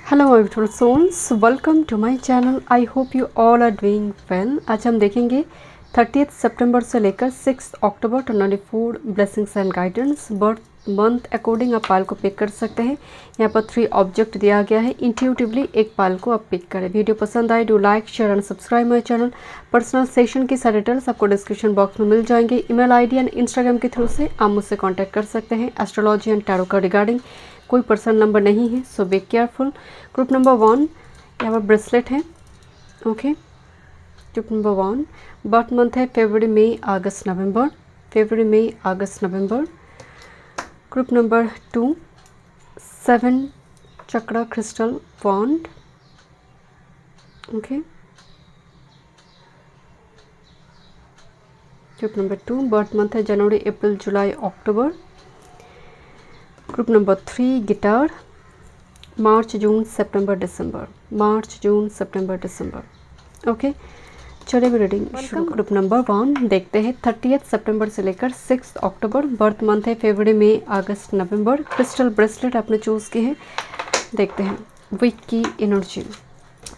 Hello my beautiful souls, welcome to my channel. I hope you all are doing well. आज हम देखेंगे 30 सितंबर से लेकर 6 अक्टूबर 24 blessings and guidance birth month according आप पाल को पिक कर सकते हैं। यहाँ पर 3 ऑब्जेक्ट दिया गया है, इंट्यूटिवली एक पाल को आप पिक करें। वीडियो पसंद आए do like share and subscribe my channel. Personal session की सारी डिटेल्स आपको डिस्क्रिप्शन बॉक्स में मिल जाएंगे। ईमेल आईडी एंड इंस्टाग्राम के थ्रू से आप मुझसे कॉन्टैक्ट कर सकते हैं एस्ट्रोलॉजी एंड टैरो का रिगार्डिंग। कोई पर्सनल नंबर नहीं है, सो बी केयरफुल। ग्रुप नंबर 1 यहाँ पर ब्रेसलेट है। Okay, group number 1 birth month है फरवरी मई अगस्त नवंबर, फरवरी मई अगस्त नवंबर। Group number 2 7 chakra crystal wand. Okay, group number 2 birth month है जनवरी अप्रैल जुलाई अक्टूबर। ग्रुप नंबर 3 गिटार मार्च जून सितंबर दिसंबर, मार्च जून सितंबर दिसंबर। ओके, चलिए भी रीडिंग शुरू। ग्रुप नंबर 1 देखते हैं 30 सितंबर से लेकर 6 अक्टूबर। बर्थ मंथ है फरवरी मई अगस्त नवंबर। क्रिस्टल ब्रेसलेट आपने चूज़ की है। देखते हैं वीक की एनर्जी।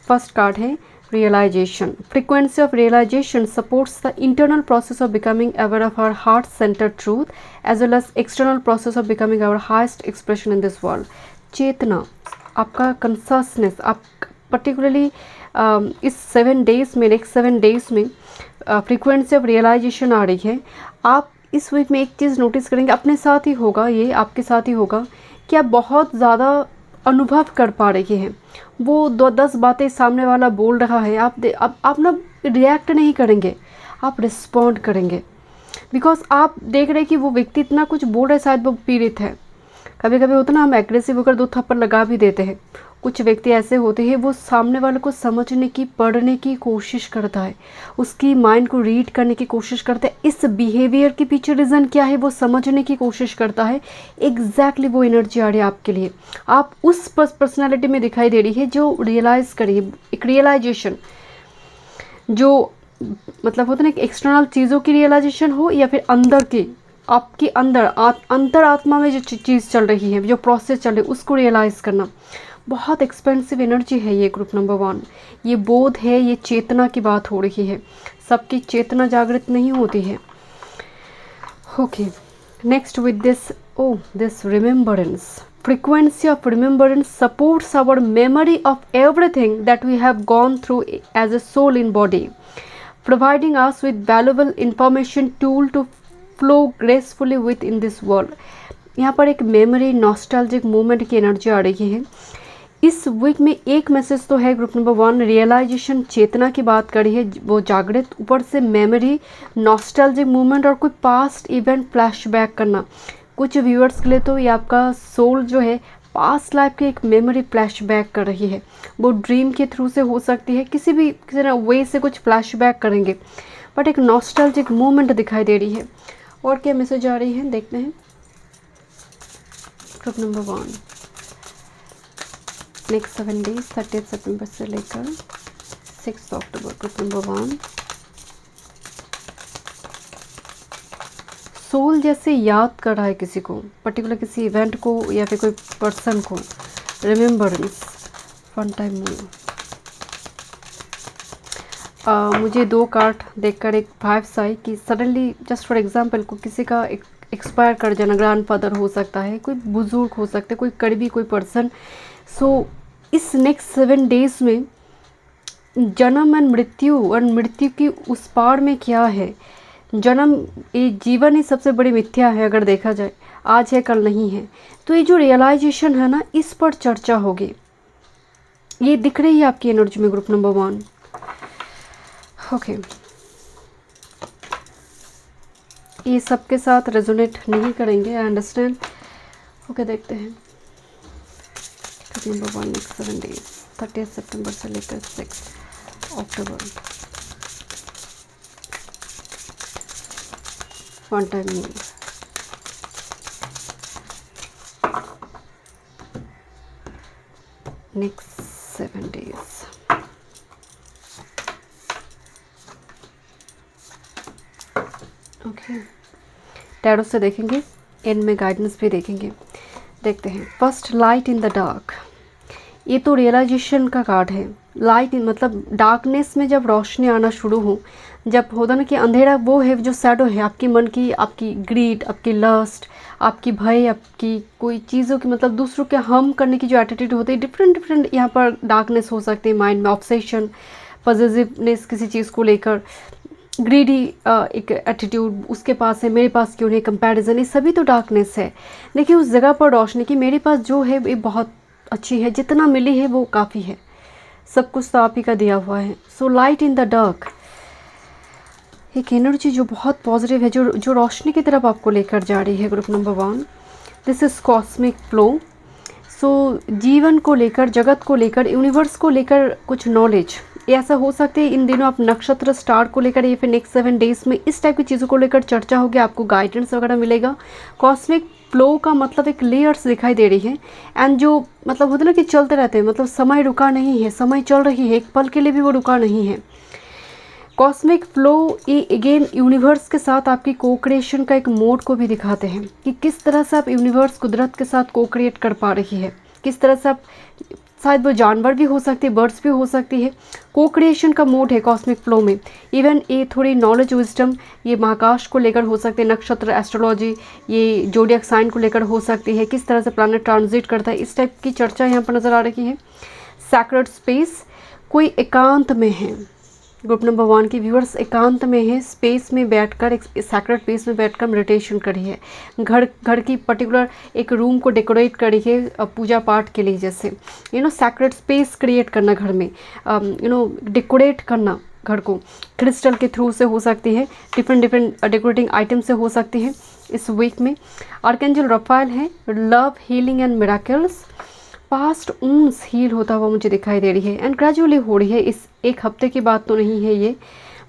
फर्स्ट कार्ड है realization. Frequency of realization supports the internal process of becoming aware of our heart-centered truth as well as external process of becoming our highest expression in this world. चेतना, आपका कंससनेस, आप particularly इस 7 days में, next 7 days में frequency of realisation आ रही है। आप इस week में एक चीज़ नोटिस करेंगे, अपने साथ ही होगा, ये आपके साथ ही होगा कि आप बहुत ज़्यादा अनुभव कर पा रही हैं। वो 10 बातें सामने वाला बोल रहा है, आप ना रिएक्ट नहीं करेंगे, आप रिस्पॉन्ड करेंगे। बिकॉज आप देख रहे हैं कि वो व्यक्ति इतना कुछ बोल रहा है, शायद वो पीड़ित है। कभी कभी होता ना, हम एग्रेसिव होकर 2 थप्पड़ लगा भी देते हैं। कुछ व्यक्ति ऐसे होते हैं, वो सामने वाले को समझने की, पढ़ने की कोशिश करता है, उसकी माइंड को रीड करने की कोशिश करता है। इस बिहेवियर के पीछे रीज़न क्या है वो समझने की कोशिश करता है। एग्जैक्टली वो एनर्जी आ रही है आपके लिए। आप उस पर्सनैलिटी में दिखाई दे रही है जो रियलाइज़ करिए, एक रियलाइजेशन जो मतलब होता है ना, कि एक्सटर्नल चीज़ों की रियलाइजेशन हो या फिर अंदर की, आपके अंदर अंतर आत्मा में जो चीज़ चल रही है, जो प्रोसेस चल रही है, उसको रियलाइज़ करना। बहुत एक्सपेंसिव एनर्जी है ये ग्रुप नंबर 1। ये बोध है, ये चेतना की बात हो रही है। सबकी चेतना जागृत नहीं होती है। Okay, next with this remembrance. Frequency of remembrance supports our memory of everything that we have gone through as a soul in body, providing us with valuable information tool to flow gracefully within this world. यहाँ पर एक memory nostalgic movement की energy आ रही है। इस week में एक मैसेज तो है ग्रुप नंबर 1, रियलाइजेशन, चेतना की बात करी है, वो जागृत, ऊपर से मेमोरी, नॉस्टैल्जिक मूवमेंट और कोई पास्ट इवेंट फ्लैशबैक करना। कुछ व्यूअर्स के लिए तो ये आपका सोल जो है पास्ट लाइफ की एक मेमोरी फ्लैशबैक कर रही है। वो ड्रीम के थ्रू से हो सकती है, किसी ना वे से कुछ फ्लैशबैक करेंगे, बट एक नॉस्टैल्जिक मूवमेंट दिखाई दे रही है। और क्या मैसेज आ रही है देखते हैं ग्रुप नंबर 1 नेक्स्ट 7 डेज 30 सितंबर से लेकर 6 अक्टूबर। ग्रुप नंबर 1 सोल जैसे याद कर रहा है किसी को, पर्टिकुलर किसी इवेंट को या फिर कोई पर्सन को। Remembrance, one time move. मुझे 2 कार्ड देखकर एक वाइब्स आई कि सडनली, जस्ट फॉर एग्जांपल, को किसी का एक्सपायर कर जाना, ग्रैंडफादर हो सकता है, कोई बुजुर्ग हो सकते हैं, कोई करीबी कोई पर्सन। सो इस नेक्स्ट 7 डेज में जन्म और मृत्यु की उस पार में क्या है। जन्म, ये जीवन ही सबसे बड़ी मिथ्या है अगर देखा जाए, आज है कल नहीं है। तो ये जो रियलाइजेशन है ना, इस पर चर्चा होगी। ये दिख रही है आपकी एनर्जी में ग्रुप नंबर 1। ओके, ये सबके साथ रेजोनेट नहीं करेंगे, आई अंडरस्टैंड। ओके, देखते हैं ग्रुप नंबर 1 नेक्स्ट 7 डेज 30 सितंबर से लेकर 6 अक्टूबर। One time move. Next 7 days. Okay, tarot से देखेंगे, एंड में गाइडेंस भी देखेंगे। देखते हैं first, light in the dark. ये तो रियलाइजेशन का कार्ड है। लाइट मतलब डार्कनेस में जब रोशनी आना शुरू हो, जब होता ना कि अंधेरा वो है जो शैडो है आपकी मन की, आपकी ग्रीड, आपकी लस्ट, आपकी भय, आपकी कोई चीज़ों की मतलब दूसरों के हार्म करने की जो एटीट्यूड होती है, डिफरेंट डिफरेंट यहाँ पर डार्कनेस हो सकती है माइंड में, ऑब्सेशन, पॉजिटिवनेस किसी चीज़ को लेकर, ग्रीडी एक एटीट्यूड उसके पास है, मेरे पास क्यों नहीं, कंपैरिजन, ये सभी तो डार्कनेस है। देखिए उस जगह पर रोशनी की, मेरे पास जो है ये बहुत अच्छी है, जितना मिली है वो काफ़ी है, सब कुछ तो आप ही का दिया हुआ है। So light in the dark, एक एनर्जी जो बहुत पॉजिटिव है, जो रोशनी की तरफ आपको लेकर जा रही है। Group number 1, this is cosmic flow. So जीवन को लेकर, जगत को लेकर, यूनिवर्स को लेकर कुछ नॉलेज, ऐसा हो सकता है इन दिनों आप नक्षत्र स्टार को लेकर या फिर नेक्स्ट 7 डेज में इस टाइप की चीज़ों को लेकर चर्चा होगी, आपको गाइडेंस वगैरह मिलेगा। कॉस्मिक फ्लो का मतलब एक लेयर्स दिखाई दे रही है, एंड जो मतलब होता है ना कि चलते रहते हैं, मतलब समय रुका नहीं है, समय चल रही है, एक पल के लिए भी वो रुका नहीं है। कॉस्मिक फ्लो ये अगेन यूनिवर्स के साथ आपकी को क्रिएशन का एक मोड को भी दिखाते हैं कि किस तरह से आप यूनिवर्स कुदरत के साथ को क्रिएट कर पा रही है, किस तरह से आप, शायद वो जानवर भी हो सकती है, बर्ड्स भी हो सकती है, को क्रिएशन का मोड है कॉस्मिक फ्लो में। इवन ये थोड़ी नॉलेज विजडम ये महाकाश को लेकर हो सकते हैं, नक्षत्र एस्ट्रोलॉजी, ये जोडियक साइन को लेकर हो सकती है, किस तरह से प्लैनेट ट्रांजिट करता है, इस टाइप की चर्चा यहाँ पर नज़र आ रही है। सैक्रेड स्पेस, कोई एकांत में है, ग्रुप नंबर 1 की व्यूअर्स एकांत में है, स्पेस में बैठकर, एक सैक्रेड स्पेस में बैठकर मेडिटेशन करी है, घर की पर्टिकुलर एक रूम को डेकोरेट करी है पूजा पाठ के लिए, जैसे सैक्रेड स्पेस क्रिएट करना घर में, डेकोरेट करना घर को क्रिस्टल के थ्रू से हो सकती है, डिफरेंट डेकोरेटिंग आइटम से हो सकती है इस वीक में। आर्कएंजल रफाएल है, love, healing and miracles, past wounds heal होता हुआ मुझे दिखाई दे रही है, एंड ग्रेजुअली हो रही है, इस एक हफ्ते की बात तो नहीं है ये,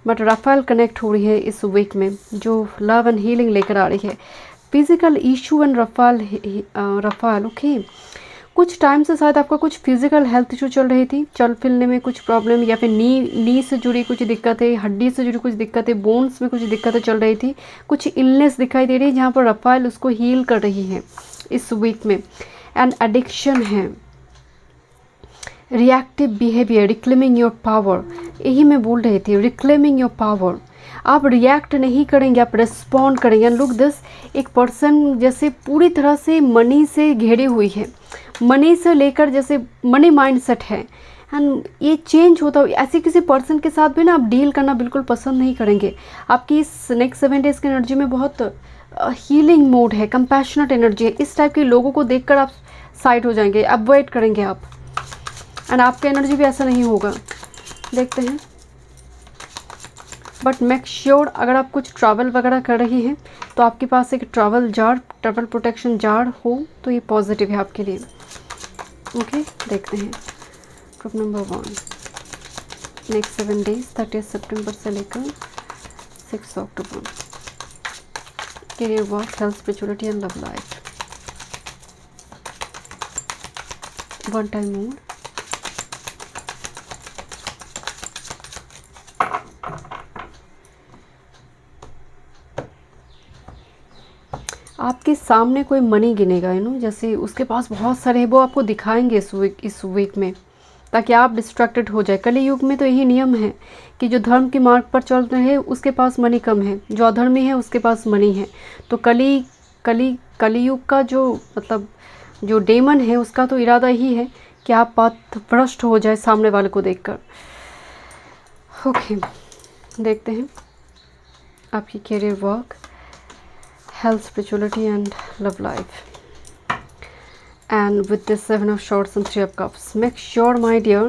बट रफाएल कनेक्ट हो रही है इस वीक में, जो लव एंड हीलिंग लेकर आ रही है। Physical issue and Rafale okay, कुछ टाइम से शायद आपका कुछ फिजिकल हेल्थ इशू चल रही थी, चल फिरने में कुछ प्रॉब्लम, या फिर नी से जुड़ी कुछ दिक्कतें, हड्डी से जुड़ी कुछ दिक्कतें, बोन्स में कुछ दिक्कतें चल रही थी, कुछ इलनेस दिखाई दे रही है जहाँ पर रफाएल उसको हील कर रही है इस वीक में। एंड एडिक्शन है, reactive behaviour, reclaiming your power, यही मैं बोल रही थी, रिक्लेमिंग योर पावर। आप रिएक्ट नहीं करेंगे, आप रिस्पॉन्ड करेंगे। एंड लुक दिस, एक पर्सन जैसे पूरी तरह से मनी से घिरी हुई है, मनी से लेकर जैसे मनी माइंडसेट है, एंड ये चेंज होता है। ऐसे किसी पर्सन के साथ भी ना आप डील करना बिल्कुल पसंद नहीं करेंगे। आपकी इस नेक्स्ट 7 डेज़ की एनर्जी में बहुत हीलिंग मोड है, कंपैशनेट एनर्जी है, इस टाइप के लोगों को देखकर आप साइड हो जाएंगे, अवॉइड करेंगे आप, एंड आपका एनर्जी भी ऐसा नहीं होगा, देखते हैं। बट मेक श्योर अगर आप कुछ ट्रैवल वगैरह कर रही हैं तो आपके पास एक ट्रैवल प्रोटेक्शन जार हो तो ये पॉजिटिव है आपके लिए। ओके, देखते हैं ग्रुप नंबर 1 नेक्स्ट 7 डेज 30 सितंबर से लेकर 6 अक्टूबर, career, work, health, spirituality and love life. One time more, आपके सामने कोई मनी गिनेगा, जैसे उसके पास बहुत सारे हैं, वो आपको दिखाएंगे इस वीक में, ताकि आप डिस्ट्रैक्टेड हो जाए। कली युग में तो यही नियम है कि जो धर्म के मार्ग पर चल रहे हैं उसके पास मनी कम है, जो अधर्मी है उसके पास मनी है। तो कलियुग का जो मतलब जो डेमन है उसका तो इरादा ही है कि आप पथ भ्रष्ट हो जाए सामने वाले को देखकर। ओके, देखते हैं आपकी career, work, health, spirituality and love life. And with this 7 of Swords and 3 of Cups, make sure my dear,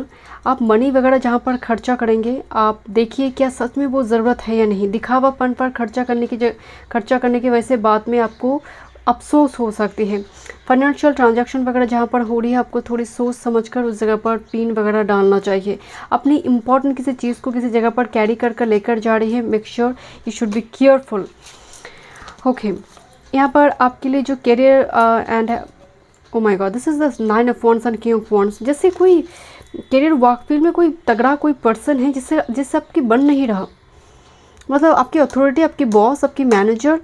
आप मनी वगैरह जहाँ पर खर्चा करेंगे आप देखिए क्या सच में वो ज़रूरत है या नहीं। दिखावापन पर खर्चा करने की वजह से बाद में आपको अफसोस हो सकती है। फाइनेंशियल ट्रांजैक्शन वगैरह जहाँ पर हो रही है आपको थोड़ी सोच समझकर उस जगह पर पिन वगैरह डालना चाहिए। अपनी इम्पॉर्टेंट किसी चीज़ को किसी जगह पर कैरी कर लेकर जा रही है, make sure you should be careful. Okay, यहाँ पर आपके लिए जो career and O my God, this is the 9 of wands and king of wands. जैसे कोई करियर वर्क फील्ड में कोई तगड़ा कोई पर्सन है जिससे आपकी बन नहीं रहा, मतलब आपकी अथॉरिटी, आपकी बॉस, आपकी manager,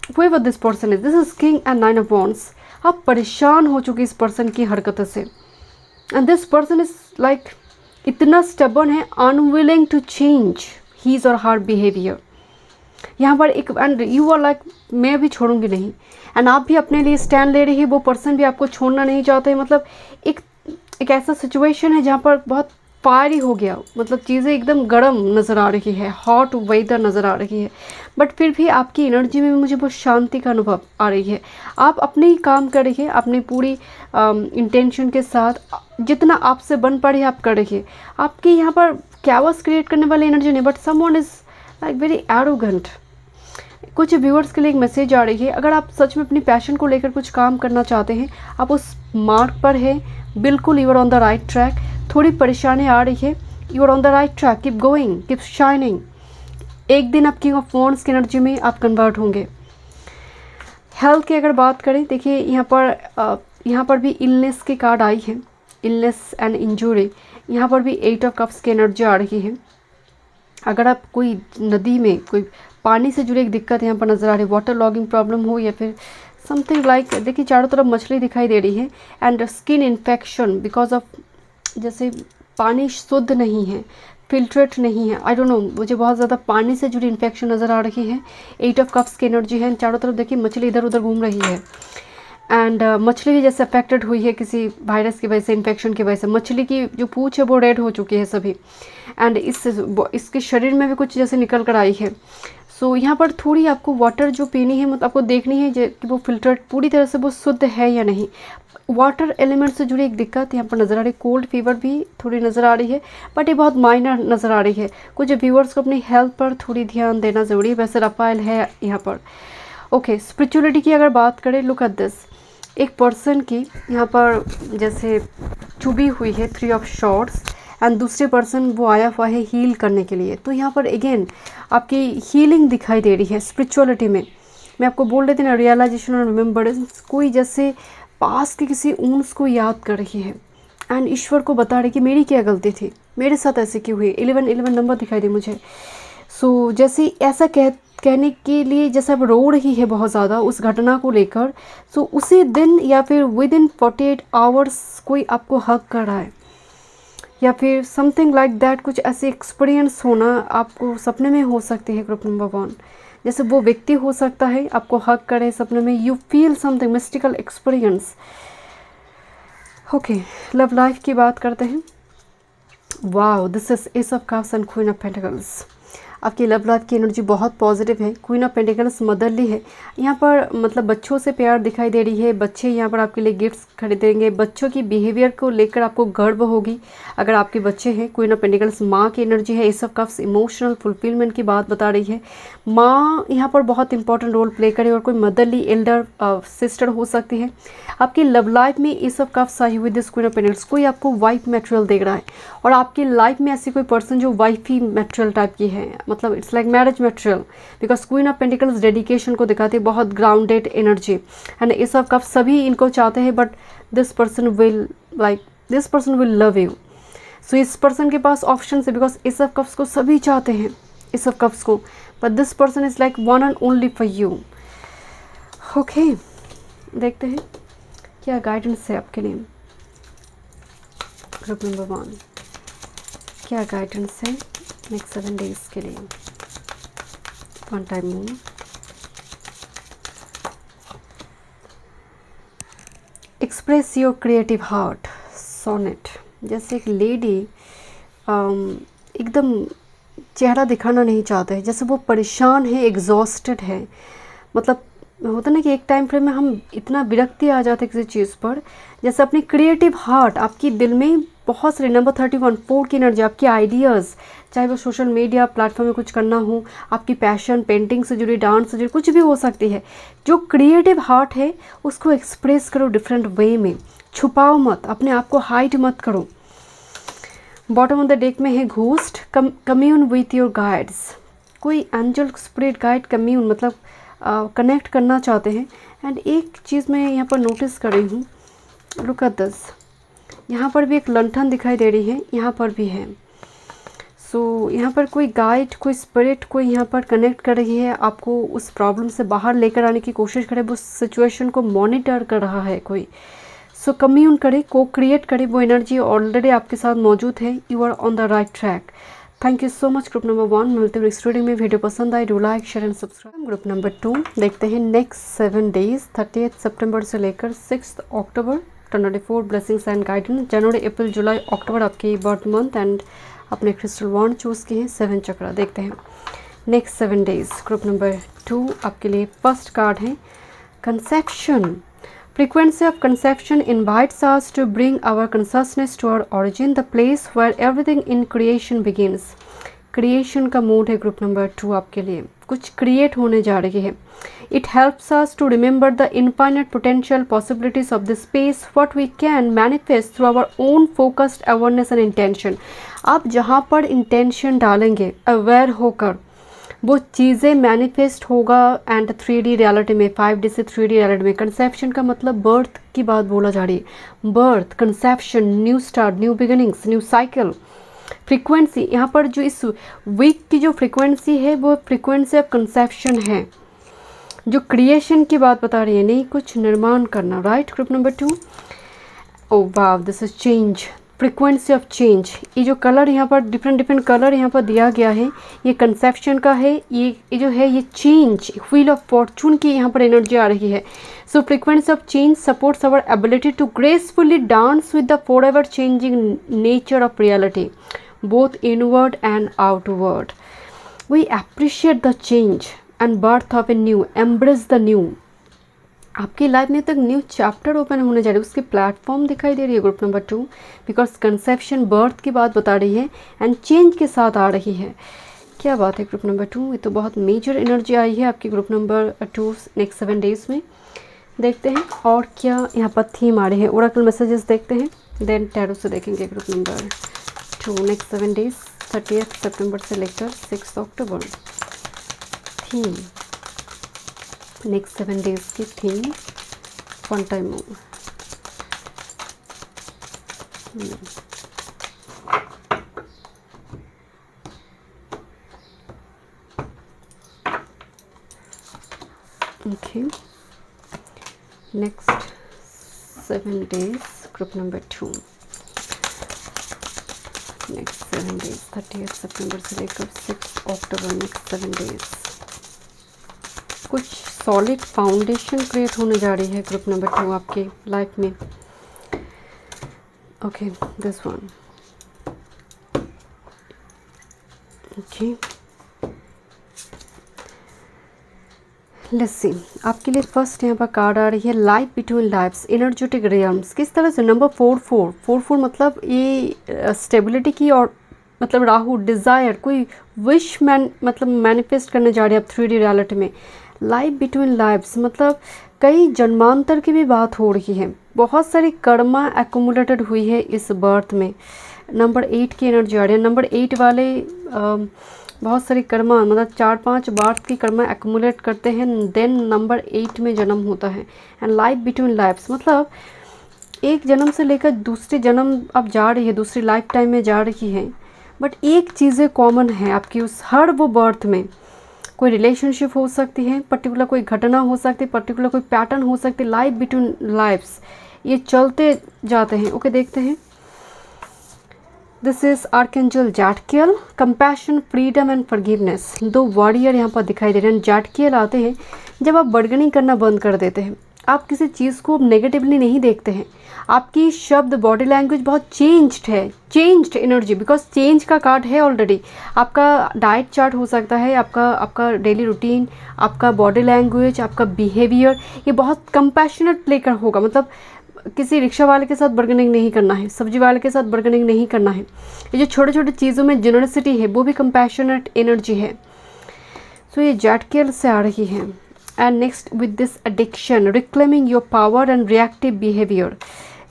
whoever this person is, this is king and 9 of wands। आप परेशान हो चुके इस पर्सन की हरकतों से, and this person is like इतना स्टबर्न है, अनविलिंग टू चेंज हीज और हर बिहेवियर। यहाँ पर एक एंड यू आर लाइक मैं भी छोड़ूंगी नहीं, एंड आप भी अपने लिए स्टैंड ले रही है, वो पर्सन भी आपको छोड़ना नहीं चाहते। मतलब एक ऐसा सिचुएशन है जहाँ पर बहुत फायरी हो गया, मतलब चीज़ें एकदम गर्म नज़र आ रही है, हॉट वेदर नज़र आ रही है, बट फिर भी आपकी एनर्जी में मुझे बहुत शांति का अनुभव आ रही है। आप अपने ही काम कर रही है, अपनी पूरी इंटेंशन के साथ, जितना आपसे बन पड़े आप कर रही है। आपकी यहाँ पर कैओस क्रिएट करने वाली एनर्जी नहीं, but someone is like very arrogant. कुछ व्यूअर्स के लिए एक मैसेज आ रही है, अगर आप सच में अपनी पैशन को लेकर कुछ काम करना चाहते हैं, आप उस मार्ग पर हैं, बिल्कुल you are on the right track. थोड़ी परेशानी आ रही है, you are on the right track, keep going, keep shining. एक दिन आप किंग ऑफ वॉन्ड्स की एनर्जी में आप कन्वर्ट होंगे। हेल्थ की अगर बात करें, देखिए यहाँ पर भी इलनेस की कार्ड आई है, इलनेस एंड इंजरी। यहाँ पर भी 8 ऑफ कप्स की एनर्जी आ रही है। अगर आप कोई नदी में कोई पानी से जुड़ी एक दिक्कत यहाँ पर नज़र आ रही है, वाटर लॉगिंग प्रॉब्लम हो या फिर समथिंग लाइक, देखिए चारों तरफ मछली दिखाई दे रही है, and skin infection because of, जैसे पानी शुद्ध नहीं है, फिल्ट्रेट नहीं है, आई डोंट नो, मुझे बहुत ज़्यादा पानी से जुड़ी इन्फेक्शन नज़र आ रही है। 8 ऑफ कप्स की एनर्जी है, चारों तरफ देखिए मछली इधर उधर घूम रही है, एंड मछली भी जैसे अफेक्टेड हुई है किसी वायरस की वजह से, इन्फेक्शन की वजह से। मछली की जो पूँछ है वो रेड हो चुकी है सभी, एंड इसके शरीर में भी कुछ जैसे निकल कर आई है। सो यहाँ पर थोड़ी आपको वाटर जो पीनी है, मतलब आपको देखनी है कि वो फिल्टर्ड पूरी तरह से वो शुद्ध है या नहीं। वाटर एलिमेंट से जुड़ी एक दिक्कत यहाँ पर नज़र आ रही है, कोल्ड फीवर भी थोड़ी नज़र आ रही है, बट ये बहुत माइनर नज़र आ रही है। कुछ व्यूअर्स को अपनी हेल्थ पर थोड़ी ध्यान देना ज़रूरी है, वैसे रफाइल है यहाँ पर। ओके, स्पिरिचुअलिटी की अगर बात करें, लुक एट दिस, एक पर्सन की यहाँ पर जैसे चुभी हुई है 3 ऑफ शॉर्ट्स, एंड दूसरे पर्सन वो आया हुआ है हील करने के लिए। तो यहाँ पर अगेन आपकी हीलिंग दिखाई दे रही है स्पिरिचुअलिटी में। मैं आपको बोल रही थी ना, रियलाइजेशन और रिमेम्बरेंस, कोई जैसे पास के किसी ऊंस को याद कर रही है, एंड ईश्वर को बता रही कि मेरी क्या गलती थी, मेरे साथ ऐसे क्यों हुई। 11 नंबर दिखाई दे मुझे। सो जैसे ऐसा कहने के लिए जैसे अब रो रही है बहुत ज़्यादा उस घटना को लेकर, सो उसी दिन या फिर विद इन 48 आवर्स कोई आपको हक कर रहा है, या फिर समथिंग लाइक दैट, कुछ ऐसे एक्सपीरियंस होना आपको सपने में हो सकती है। ग्रुप नंबर 1, जैसे वो व्यक्ति हो सकता है आपको हक करे सपने में, you feel something mystical experience. Okay, love life की बात करते हैं। Wow, this is S of cups and queen of pentacles. आपकी लव लाइफ की एनर्जी बहुत पॉजिटिव है। क्वीन ऑफ पेंटिकल्स मदरली है, यहाँ पर मतलब बच्चों से प्यार दिखाई दे रही है। बच्चे यहाँ पर आपके लिए गिफ्ट्स खरीदेंगे, बच्चों की बिहेवियर को लेकर आपको गर्व होगी अगर आपके बच्चे हैं। क्वीन ऑफ पेंटिकल्स माँ की एनर्जी है। S of cups emotional fulfilment की बात बता रही है। माँ यहाँ पर बहुत इंपॉर्टेंट रोल प्ले करे, और कोई मदरली एल्डर सिस्टर हो सकती है। आपकी लव लाइफ में एस ऑफ कप्स आई हुई दिस क्वीन ऑफ पेंटिकल्स, कोई आपको वाइफ मटेरियल देख रहा है, और आपकी लाइफ में ऐसी कोई पर्सन जो वाइफी मटेरियल टाइप की है, मतलब it's like marriage material, because queen of pentacles dedication को दिखाती है, बहुत grounded energy, and ace of cups सभी इनको चाहते हैं, but this person will love you. So इस पर्सन के पास ऑप्शन है, बिकॉज एस ऑफ कप्स को सभी चाहते हैं, एस ऑफ कप्स को, but this person is like one and only for you. Okay, देखते हैं क्या गाइडेंस है आपके लिए। ग्रुप नंबर 1, क्या गाइडेंस है नेक्स्ट 7 डेज के लिए। 1 time moon, express your creative heart, sonnet. जैसे एक लेडी एकदम चेहरा दिखाना नहीं चाहते हैं, जैसे वो परेशान है, एग्जॉस्टेड है। मतलब होता ना कि एक टाइम फ्रेम में हम इतना विरक्ति आ जाते हैं किसी चीज़ पर, जैसे अपनी क्रिएटिव हार्ट, आपकी दिल में बहुत सारे नंबर 31 4 की एनर्जी, आपके आइडियाज़, चाहे वो सोशल मीडिया प्लेटफॉर्म में कुछ करना हो, आपकी पैशन, पेंटिंग से जुड़ी, डांस से जुड़ी, कुछ भी हो सकती है। जो क्रिएटिव हार्ट है उसको एक्सप्रेस करो डिफरेंट वे में, छुपाओ मत, अपने आप को हाइड मत करो। बॉटम ऑफ द डेक में है ghost, commune with your guides. कोई एंजल स्पिरिट गाइड कम्यून मतलब कनेक्ट करना चाहते हैं। एंड एक चीज़ मैं यहाँ पर नोटिस कर रही हूँ, लुक एट दिस, यहाँ पर भी एक लंठन दिखाई दे रही है, यहाँ पर भी है। सो यहाँ पर कोई गाइड, कोई स्पिरिट कोई यहाँ पर कनेक्ट कर रही है, आपको उस प्रॉब्लम से बाहर लेकर आने की कोशिश करे, उस सिचुएशन को मॉनिटर कर रहा है कोई। सो कम्यून करें, को क्रिएट करें, वो एनर्जी ऑलरेडी आपके साथ मौजूद है। You are on the right track. Thank you so much group number 1। मिलते हैं नेक्स्ट रीडिंग में। वीडियो पसंद आए do like share and subscribe. Group number 2 देखते हैं नेक्स्ट 7 डेज 30 सितंबर से लेकर 6 अक्टूबर 2024 ब्लेसिंग्स एंड गाइडेंस। जनवरी, अप्रैल, जुलाई, अक्टूबर आपकी बर्थ मंथ एंड अपने क्रिस्टल वॉन्ड चूज़ किए हैं 7 चक्रा। देखते हैं नेक्स्ट 7 डेज। ग्रुप नंबर 2 आपके लिए फर्स्ट कार्ड है conception. Frequency of conception invites us to bring our consciousness to our origin, the place where everything in creation begins. Creation का mood है ग्रुप नंबर 2 आपके लिए। कुछ क्रिएट होने जा रही है। It helps us to remember the infinite potential possibilities of this space, what we can manifest through our own focused awareness and intention. आप जहाँ पर इंटेंशन डालेंगे अवेयर होकर, वो चीज़ें मैनिफेस्ट होगा एंड 3D रियलिटी में, 5D से 3D रियलिटी में। कंसेप्शन का मतलब बर्थ की बात बोला जा रही है। Birth, conception, new start, new beginnings, new cycle. Frequency यहाँ पर जो इस वीक की जो फ्रीक्वेंसी है वो फ्रीक्वेंसी ऑफ कंसेप्शन है, जो क्रिएशन की बात बता रही है, नहीं कुछ निर्माण करना। Right group number 2। Oh wow, this is change, frequency of change. ये जो कलर यहाँ पर डिफरेंट कलर यहाँ पर दिया गया है, ये कंसेप्शन का है। ये जो है ये चेंज, व्हील ऑफ फॉर्चून की यहाँ पर एनर्जी आ रही है। So frequency of change supports our ability to gracefully dance with the forever changing nature of reality, both inward and outward. We appreciate the change and birth of a new, embrace the new. आपकी life में तक new chapter open होने जा रही है, उसकी platform दिखाई दे रही है group number 2, because conception birth की बात बता रही है एंड चेंज के साथ आ रही है। क्या बात है ग्रुप नंबर 2, ये तो बहुत मेजर एनर्जी आई है आपकी ग्रुप नंबर 2 नेक्स्ट 7 डेज में। देखते हैं और क्या यहाँ पर थीम आ रही है। ओरेकल मैसेजेस देखते हैं, देन टैरो से देखेंगे ग्रुप नंबर 2 नेक्स्ट 7 डेज 30 सितंबर से लेकर 6 अक्टूबर। थीम नेक्स्ट 7 डेज की theme one time move. Okay, next 7 days group number 2 next 7 days 30 सितंबर से लेकर 6 अक्टूबर। नेक्स्ट 7 डेज कुछ सॉलिड फाउंडेशन क्रिएट होने जा रही है ग्रुप नंबर 2 आपके लाइफ में। Okay, this one. Okay, let's see आपके लिए फर्स्ट यहाँ पर कार्ड आ रही है लाइफ बिटवीन लाइफ्स, एनर्जेटिक रियल्म्स। किस तरह से नंबर 44 मतलब ये स्टेबिलिटी की, और मतलब राहु डिज़ायर, कोई विश मतलब मैनिफेस्ट करने जा रही है आप 3D रियलिटी में। लाइफ बिटवीन लाइफ्स मतलब कई जन्मांतर की भी बात हो रही है। बहुत सारी कर्मा एक्यूमुलेटेड हुई है इस बर्थ में। नंबर 8 की एनर्जी आ रही है। नंबर 8 वाले बहुत सारी कर्मा, मतलब 4-5 बार की कर्मा एक्यूमुलेट करते हैं, देन नंबर 8 में जन्म होता है। एंड लाइफ बिटवीन लाइफ्स मतलब एक जन्म से लेकर दूसरे जन्म अब जा रही है, दूसरी लाइफ टाइम में जा रही है, बट एक चीज़ें कॉमन है आपकी उस हर वो बर्थ में। कोई रिलेशनशिप हो सकती है, पर्टिकुलर कोई घटना हो सकती है, पर्टिकुलर कोई पैटर्न हो सकती है। लाइफ बिटवीन लाइफ्स ये चलते जाते हैं। ओके, देखते हैं। This is archangel Zadkiel, compassion, freedom and forgiveness. 2 warrior यहाँ पर दिखाई दे रहे हैं। जैटकियल आते हैं जब आप बर्गनिंग करना बंद कर देते हैं, आप किसी चीज़ को नेगेटिवली नहीं देखते हैं, आपकी शब्द बॉडी लैंग्वेज बहुत चेंज्ड है, चेंज्ड एनर्जी, बिकॉज चेंज का कार्ड है ऑलरेडी। आपका डाइट चार्ट हो सकता है, आपका डेली रूटीन, आपका बॉडी लैंग्वेज, आपका बिहेवियर, ये बहुत कंपैशनेट लेकर होगा। मतलब किसी रिक्शा वाले के साथ बर्गनिंग नहीं करना है, सब्जी वाले के साथ बर्गनिंग नहीं करना है। ये जो छोटे छोटे चीज़ों में जेनरसिटी है वो भी कंपैशनेट एनर्जी है। सो ये जैटकियल से आ रही है। And next with this addiction, reclaiming your power and reactive behaviour.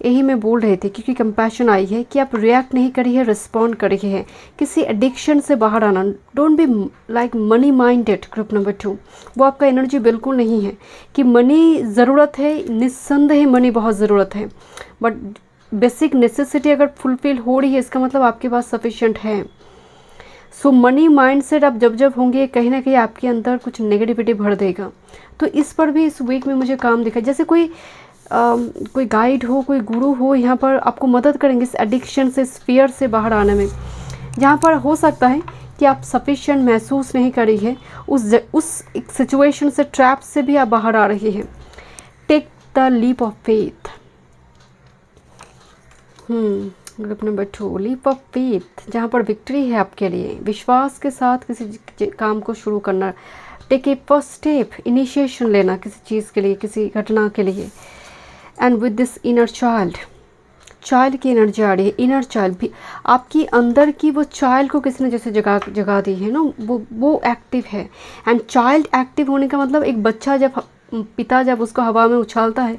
यही मैं बोल रही थी, क्योंकि कंपैशन आई है कि आप रिएक्ट नहीं कर रही है, रिस्पॉन्ड कर रही है। किसी एडिक्शन से बाहर आना। Don't be like money minded group number 2, वो आपका एनर्जी बिल्कुल नहीं है कि मनी ज़रूरत है। निस्संदेह मनी बहुत ज़रूरत है, बट बेसिक नेसेसिटी अगर फुलफिल हो रही है इसका मतलब आपके पास सफिशिएंट है। सो मनी माइंडसेट आप जब होंगे कहीं ना कहीं आपके अंदर कुछ नेगेटिविटी भर देगा। तो इस पर भी इस वीक में मुझे काम दिखा, जैसे कोई कोई गाइड हो, कोई गुरु हो यहाँ पर आपको मदद करेंगे इस एडिक्शन से, इस फियर से बाहर आने में। यहाँ पर हो सकता है कि आप सफिशिएंट महसूस नहीं कर रही है, उस सिचुएशन से, ट्रैप से भी आप बाहर आ रही है। Take the leap of faith. Group number 2, leap of faith, जहाँ पर विक्ट्री है आपके लिए। विश्वास के साथ किसी काम को शुरू करना। Take a first step, initiation लेना किसी चीज़ के लिए, किसी घटना के लिए। And with this inner child, child की एनर्जी आ रही है। इनर चाइल्ड भी आपकी अंदर की वो चाइल्ड को किसी ने जैसे जगा दी है ना, वो एक्टिव है। एंड चाइल्ड एक्टिव होने का मतलब एक बच्चा जब पिता जब उसको हवा में उछालता है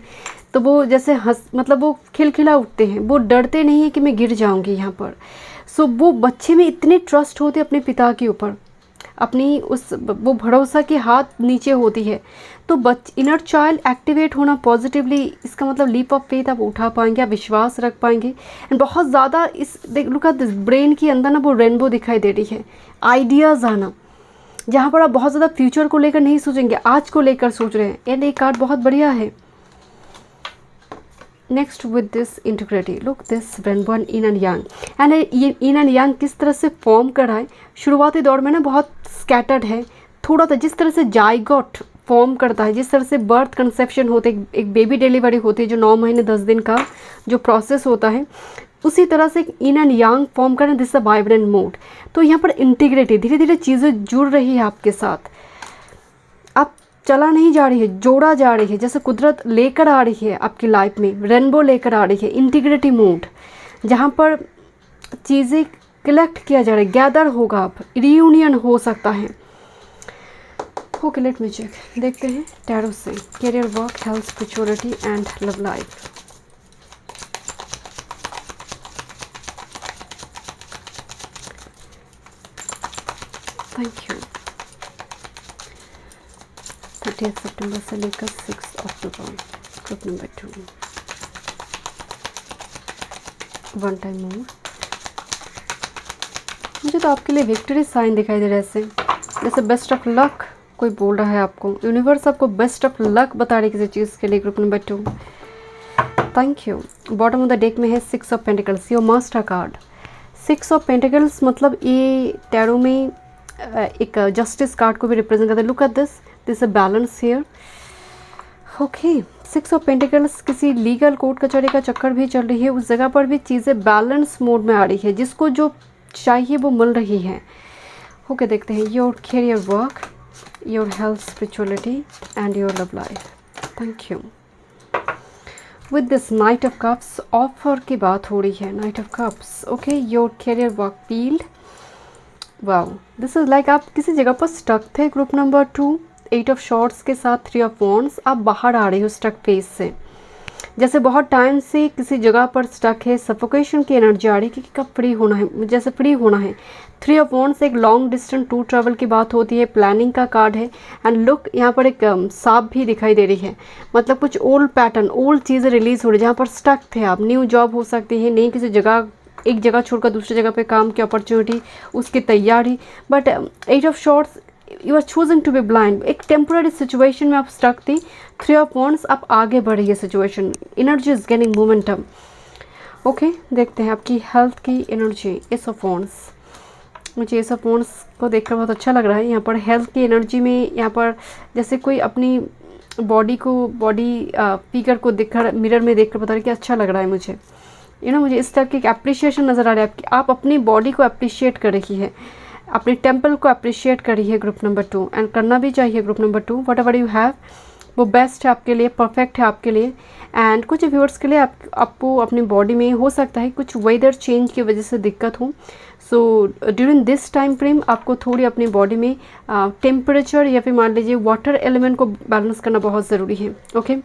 तो वो जैसे मतलब वो खिलखिला उठते हैं, वो डरते नहीं है कि मैं गिर जाऊंगी यहाँ पर। सो वो बच्चे में इतने ट्रस्ट होते अपने पिता के ऊपर, अपनी वो भरोसा की हाथ नीचे होती है। तो इनर चाइल्ड एक्टिवेट होना पॉजिटिवली, इसका मतलब लीप ऑफ फेथ आप उठा पाएंगे, आप विश्वास रख पाएंगे। एंड बहुत ज़्यादा लुक एट दिस, ब्रेन के अंदर ना वो रेनबो दिखाई दे रही है, आइडियाज़ आना, जहाँ पर आप बहुत ज़्यादा फ्यूचर को लेकर नहीं सोचेंगे, आज को लेकर सोच रहे हैं। एंड ये कार्ड बहुत बढ़िया है। Next with this integrity, look this rainbow in and young. And ये इन एंड यंग किस तरह से फॉर्म कर रहा है, शुरुआती दौर में ना बहुत स्कैटर्ड है थोड़ा सा। जिस तरह से जाइगोट फॉर्म करता है, जिस तरह से बर्थ कंसेप्शन होते, एक बेबी डिलीवरी होती है जो 9 महीने 10 दिन का जो प्रोसेस होता है, उसी तरह से इन एंड यांग फॉर्म करना, दिस अ वाइब्रेंट मोड। तो यहाँ पर इंटीग्रिटी, धीरे धीरे चीज़ें जुड़ रही है आपके साथ, आप चला नहीं जा रही है, जोड़ा जा रही है, जैसे कुदरत लेकर आ रही है आपकी लाइफ में, रेनबो लेकर आ रही है। इंटीग्रिटी मोड, जहाँ पर चीज़ें कलेक्ट किया जा रहा है, गैदर होगा, आप रियूनियन हो सकता है। ओके, लेट मी चेक, देखते हैं टैरो से career, work, health, spirituality and love life. Thank you. 30 सितंबर से लेकर 6 अक्टूबर, group number 2, one time more. मुझे तो आपके लिए विक्ट्री साइन दिखाई दे रहा है, जैसे बेस्ट ऑफ लक कोई बोल रहा है आपको, यूनिवर्स आपको बेस्ट ऑफ लक बता रही है किसी चीज़ के लिए। Group number 2, thank you. Bottom of the deck में है 6 of pentacles, your master card. 6 of pentacles मतलब ये टैरो में एक जस्टिस कार्ड को भी रिप्रेजेंट करता है। Look at this a balance here. Okay, 6 of pentacles, किसी लीगल कोर्ट कचहरी का चक्कर भी चल रही है, उस जगह पर भी चीज़ें बैलेंस मोड में आ रही है, जिसको जो चाहिए वो मिल रही है। ओके, देखते हैं your career, work, your health, spirituality and your love life. Thank you. With this night of cups, offer की बात हो रही है, night of cups. Okay, your career, work field, wow, this is like आप किसी जगह पर स्टक थे। ग्रुप नंबर 2, 8 ऑफ शॉर्ट्स के साथ 3 ऑफ वॉन्ड्स, आप बाहर आ रहे हो स्टक फेज से, जैसे बहुत टाइम से किसी जगह पर स्टक है, सफोकेशन की एनर्जी आ रही है कि कब फ्री होना है, जैसे फ्री होना है। 3 ऑफ वॉन्ड्स एक लॉन्ग डिस्टेंस टूर ट्रैवल की बात होती है, प्लानिंग का कार्ड है। एंड लुक, यहाँ पर एक सांप भी दिखाई दे रही है, मतलब कुछ ओल्ड पैटर्न, ओल्ड चीज़ें रिलीज हो रही है, जहाँ पर स्टक थे आप। न्यू जॉब हो सकती है, नई किसी जगह, एक जगह छोड़कर दूसरी जगह पे काम की अपॉर्चुनिटी, उसकी तैयारी। But 8 of swords, you are choosing to be blind, एक टेम्पोररी सिचुएशन में आप स्टक थी। 3 ऑफ वॉन्ड्स, आप आगे बढ़ रही है situation, energy is gaining momentum. Okay, देखते हैं आपकी हेल्थ की एनर्जी। एस ऑफ वॉन्ड्स, मुझे एस ऑफ वॉन्ड्स को देखकर बहुत अच्छा लग रहा है। यहाँ पर हेल्थ की एनर्जी में, यहाँ पर जैसे कोई अपनी बॉडी फिगर को देखकर, मिरर में देखकर बता रही कि अच्छा लग रहा है मुझे, मुझे इस टाइप की एक अप्रिशिएशन नज़र आ रहा है आपकी। आप अपनी बॉडी को अप्रिशिएट कर रही है, अपने टेम्पल को अप्रिशिएट कर रही है। ग्रुप नंबर 2, एंड करना भी चाहिए। Group number 2, what ever you have, वो बेस्ट है आपके लिए, परफेक्ट है आपके लिए। एंड कुछ व्यूअर्स के लिए आपको अपनी बॉडी में हो सकता है कुछ वेदर चेंज की वजह से दिक्कत हो। So during this time frame आपको थोड़ी अपनी बॉडी में टेम्परेचर या फिर मान लीजिए वाटर एलिमेंट को बैलेंस करना बहुत ज़रूरी है। ओके,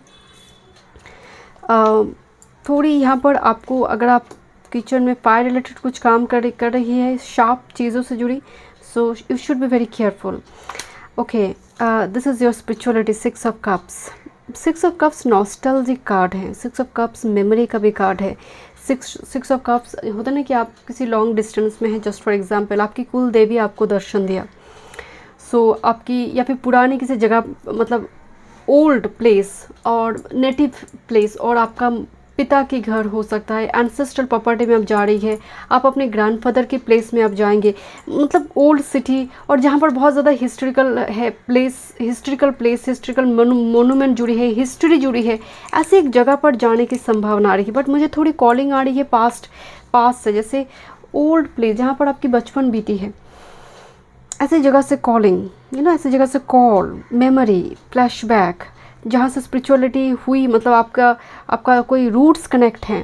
थोड़ी यहाँ पर आपको, अगर आप किचन में फायर रिलेटेड कुछ काम कर रही है, शार्प चीज़ों से जुड़ी, so you should be very careful. Okay, this is your spirituality. 6 of cups, 6 of cups nostalgic card है, 6 ऑफ कप्स मेमोरी का भी कार्ड है। 6 ऑफ कप्स होता ना कि आप किसी लॉन्ग डिस्टेंस में हैं, जस्ट फॉर एग्जांपल आपकी कुल देवी आपको दर्शन दिया, सो आपकी, या फिर पुरानी किसी जगह, मतलब ओल्ड प्लेस और नेटिव प्लेस, और आपका पिता के घर हो सकता है, एंसेस्ट्रल प्रॉपर्टी में आप जा रही है, आप अपने ग्रैंडफादर के प्लेस में आप जाएंगे, मतलब ओल्ड सिटी, और जहाँ पर बहुत ज़्यादा हिस्ट्रिकल है प्लेस, हिस्ट्रिकल मोनूमेंट जुड़ी है, हिस्ट्री जुड़ी है, ऐसे एक जगह पर जाने की संभावना आ रही है। बट मुझे थोड़ी कॉलिंग आ रही है पास्ट से, जैसे ओल्ड प्लेस जहाँ पर आपकी बचपन बीती है, ऐसी जगह से कॉलिंग, ऐसी जगह से कॉल, मेमोरी, फ्लैशबैक, जहाँ से स्पिरिचुअलिटी हुई, मतलब आपका कोई रूट्स कनेक्ट हैं।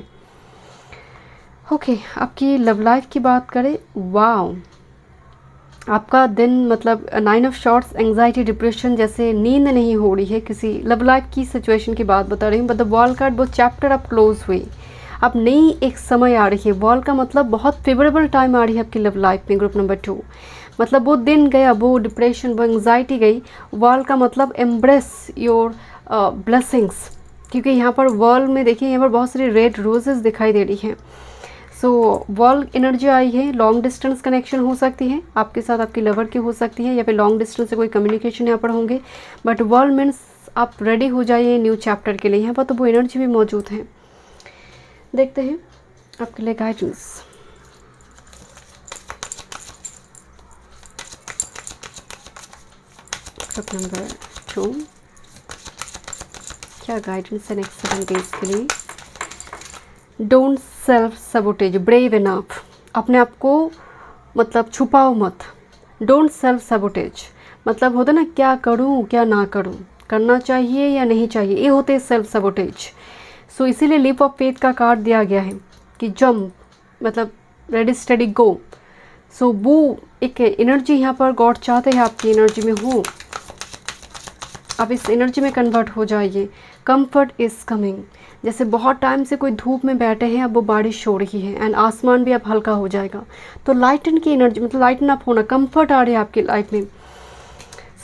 ओके, आपकी लव लाइफ की बात करें, वाओ, आपका दिन मतलब 9 ऑफ शॉर्ट्स, एंग्जाइटी, डिप्रेशन, जैसे नींद नहीं हो रही है, किसी लव लाइफ की सिचुएशन की बात बता रही हूँ। बट द वॉल कार्ड, वो चैप्टर अब क्लोज हुई, अब नई एक समय आ रही है। वॉल का मतलब बहुत फेवरेबल टाइम आ रही है आपकी लव लाइफ में। ग्रुप नंबर 2, मतलब वो दिन गया, वो डिप्रेशन, वो एंग्जाइटी गई। वॉल का मतलब एम्ब्रेस योर ब्लेसिंग्स, क्योंकि यहाँ पर वॉल में देखिए, यहाँ पर बहुत सारी रेड रोजेस दिखाई दे रही हैं। सो वॉल एनर्जी आई है। लॉन्ग डिस्टेंस कनेक्शन हो सकती है आपके साथ, आपकी लवर की हो सकती है, या फिर लॉन्ग डिस्टेंस से कोई कम्युनिकेशन यहाँ पर होंगे। बट वॉल मीन्स आप रेडी हो जाइए न्यू चैप्टर के लिए। यहाँ पर तो वो एनर्जी भी मौजूद है। देखते हैं आपके लिए गाइडेंस। ग्रुप नंबर 2, क्या गाइडेंस है नेक्स्ट 7 डेज के लिए। Don't self sabotage, brave enough, अपने आप को मतलब छुपाओ मत। डोंट सेल्फ सबोटेज मतलब होता ना, क्या करूं क्या ना करूं, करना चाहिए या नहीं चाहिए, ये होते हैं सेल्फ सबोटेज। सो इसीलिए लीप ऑफ फेथ का कार्ड दिया गया है कि जंप, मतलब रेडी स्टडी गो। सो वो एक एनर्जी यहाँ पर गॉड चाहते हैं आपकी एनर्जी में हो, आप इस एनर्जी में कन्वर्ट हो जाइए। कंफर्ट इज़ कमिंग, जैसे बहुत टाइम से कोई धूप में बैठे हैं, अब वो बारिश हो रही है एंड आसमान भी अब हल्का हो जाएगा। तो लाइटन की एनर्जी, मतलब लाइटन अप होना, कंफर्ट आ रही है आपकी लाइफ में।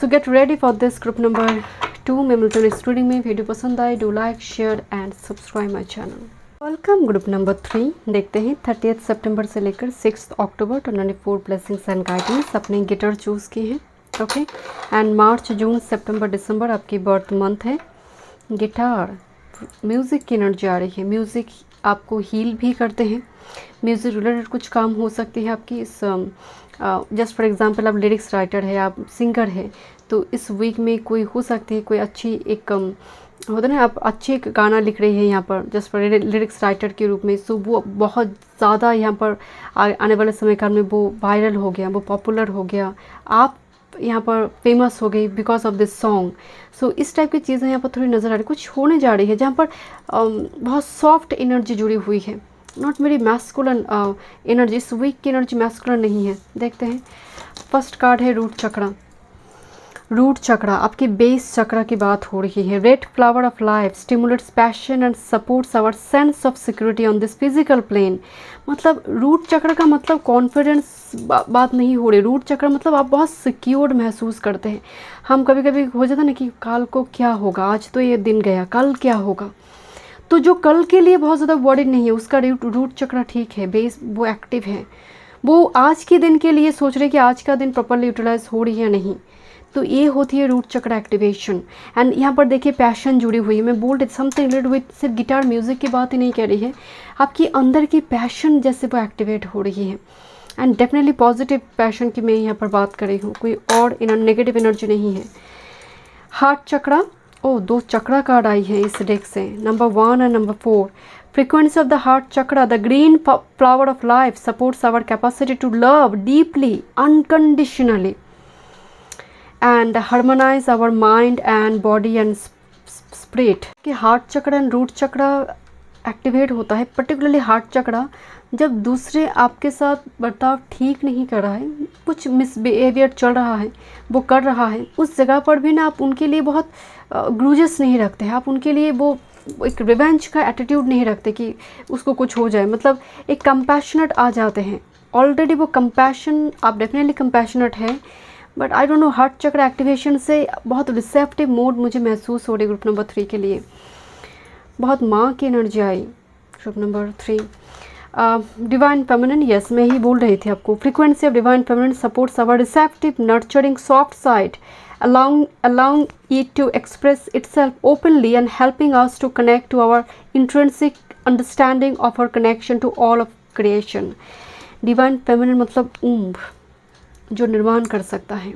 सो get ready for this. Group number 2 में मिलते हैं इस रीडिंग में। वीडियो पसंद आए, do like, share and subscribe my channel. Welcome. Group number 3 देखते हैं 30 सितंबर से लेकर 6 अक्टूबर 24 ब्लेसिंग्स एंड गाइडेंस। अपने गिटार चूज़ की है, ओके। एंड मार्च, जून, सितंबर, दिसंबर आपकी बर्थ मंथ है। गिटार, म्यूज़िक की एनर्जी आ रही है। म्यूज़िक आपको हील भी करते हैं। म्यूज़िक रिलेटेड कुछ काम हो सकती है आपकी इस, जस्ट फॉर एग्जांपल आप लिरिक्स राइटर है, आप सिंगर है, तो इस वीक में कोई हो सकती है कोई अच्छी एक होता है ना, आप अच्छी एक गाना लिख रही है यहाँ पर जस्ट फॉर लिरिक्स राइटर के रूप में। सो वो बहुत ज़्यादा यहाँ पर आने वाले समय काल में वो वायरल हो गया, वो पॉपुलर हो गया, आप यहाँ पर फेमस हो गई बिकॉज ऑफ दिस सॉन्ग। सो इस टाइप की चीज़ें यहाँ पर थोड़ी नज़र आ रही, कुछ होने जा रही है जहाँ पर बहुत सॉफ्ट एनर्जी जुड़ी हुई है, नॉट वेरी मैस्कुलन एनर्जी। इस वीक की एनर्जी मैस्कुलन नहीं है। देखते हैं, फर्स्ट कार्ड है रूट चक्रा। रूट चक्रा आपकी बेस चक्रा की बात हो रही है। Red flower of life stimulates passion and supports our sense of security on this physical plane. मतलब रूट चक्र का मतलब कॉन्फिडेंस बात नहीं हो रही। रूट चक्र मतलब आप बहुत सिक्योर्ड महसूस करते हैं। हम कभी कभी हो जाता है ना कि कल को क्या होगा, आज तो ये दिन गया, कल क्या होगा। तो जो कल के लिए बहुत ज़्यादा वॉरिड नहीं है, उसका रूट चक्र ठीक है, बेस वो एक्टिव है। वो आज के दिन के लिए सोच रहे कि आज का दिन प्रॉपरली यूटिलाइज हो रही है नहीं। तो ये होती है रूट चक्र एक्टिवेशन। एंड यहाँ पर देखिए पैशन जुड़ी हुई है। मैं बोल रही समथिंग रिलेटेड विद सिर्फ गिटार म्यूजिक की बात ही नहीं कह रही है, आपकी अंदर की पैशन जैसे वो एक्टिवेट हो रही है। एंड डेफिनेटली पॉजिटिव पैशन की मैं यहाँ पर बात कर रही हूँ, कोई और नेगेटिव एनर्जी नहीं है। हार्ट चक्रा, ओ 2 चक्रा कार्ड आई है इस डेक से, number 1 and number 4। Frequency of the heart chakra, the green flower of life, supports our capacity to love deeply, unconditionally, and harmonize our mind and body and spirit। कि heart चक्र and root चक्र activate होता है, particularly heart चक्र जब दूसरे आपके साथ बर्ताव ठीक नहीं कर रहा है, कुछ मिसबिहेवियर चल रहा है, वो कर रहा है, उस जगह पर भी ना आप उनके लिए बहुत ग्रूजेस नहीं रखते हैं, आप उनके लिए वो एक रिवेंज का एटीट्यूड नहीं रखते कि उसको कुछ हो जाए, मतलब एक कंपैशनेट आ जाते हैं। ऑलरेडी वो कंपैशन, आप डेफिनेटली कंपैशनेट है, but I don't know, heart चक्र एक्टिवेशन से बहुत रिसेप्टिव मोड मुझे महसूस हो रही ग्रुप नंबर 3 के लिए। बहुत माँ की एनर्जी आई group number 3। Divine feminine, yes मैं ही बोल रही थी आपको। Frequency of divine feminine supports our receptive nurturing soft side allowing it to express itself openly and helping us to connect to our intrinsic understanding of our connection to all of creation. Divine feminine मतलब ऊम्ब, जो निर्माण कर सकता है.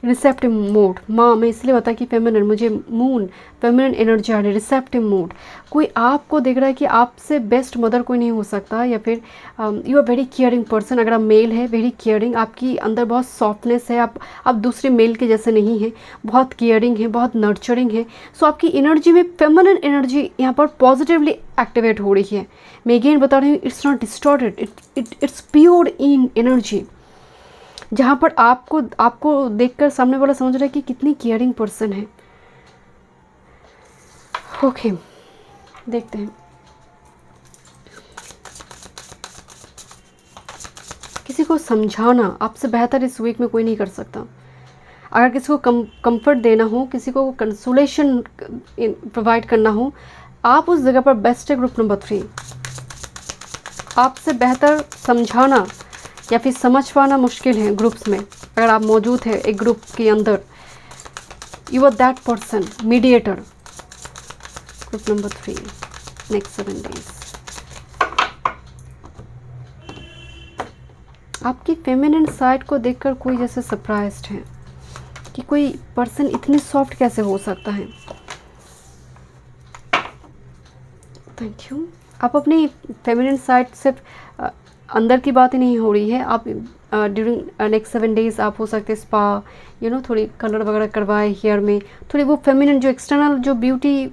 Receptive mode, माँ मैं इसलिए बता कि फेमिनिन, मुझे मून फेमिनिन एनर्जी आ रही है. रिसेप्टिव मोड, कोई आपको देख रहा है कि आपसे बेस्ट मदर कोई नहीं हो सकता, या फिर you are very caring person. अगर आप मेल है, वेरी केयरिंग, आपकी अंदर बहुत सॉफ्टनेस है, आप दूसरे मेल के जैसे नहीं हैं, बहुत केयरिंग है, बहुत नर्चरिंग है. सो आपकी एनर्जी में फेमिनिन एनर्जी यहाँ पर पॉजिटिवली एक्टिवेट हो रही है. मैं अगेन बता रही हूँ, it's not distorted, it's pure in energy, जहाँ पर आपको देखकर सामने वाला समझ रहा है कि कितनी केयरिंग पर्सन है. ओके, देखते हैं. किसी को समझाना आपसे बेहतर इस वीक में कोई नहीं कर सकता. अगर किसी को कंफर्ट देना हो, किसी को कंसोलेशन प्रोवाइड करना हो, आप उस जगह पर बेस्ट है. ग्रुप नंबर 3, आपसे बेहतर समझाना या फिर समझ पाना मुश्किल है ग्रुप्स में. अगर आप मौजूद है एक ग्रुप के अंदर, you are that person, mediator. Group number 3, नेक्स्ट 7 डेज. आपकी फेमिनिन साइड को देखकर कोई जैसे सरप्राइज्ड है कि कोई पर्सन इतनी सॉफ्ट कैसे हो सकता है. Thank you. आप अपनी फेमिनिन साइड सिर्फ अंदर की बात ही नहीं हो रही है. आप ड्यूरिंग नेक्स्ट 7 डेज आप हो सकते स्पा, थोड़ी कलर वगैरह करवाए हेयर में, थोड़ी वो फेमिनिन जो एक्सटर्नल जो ब्यूटी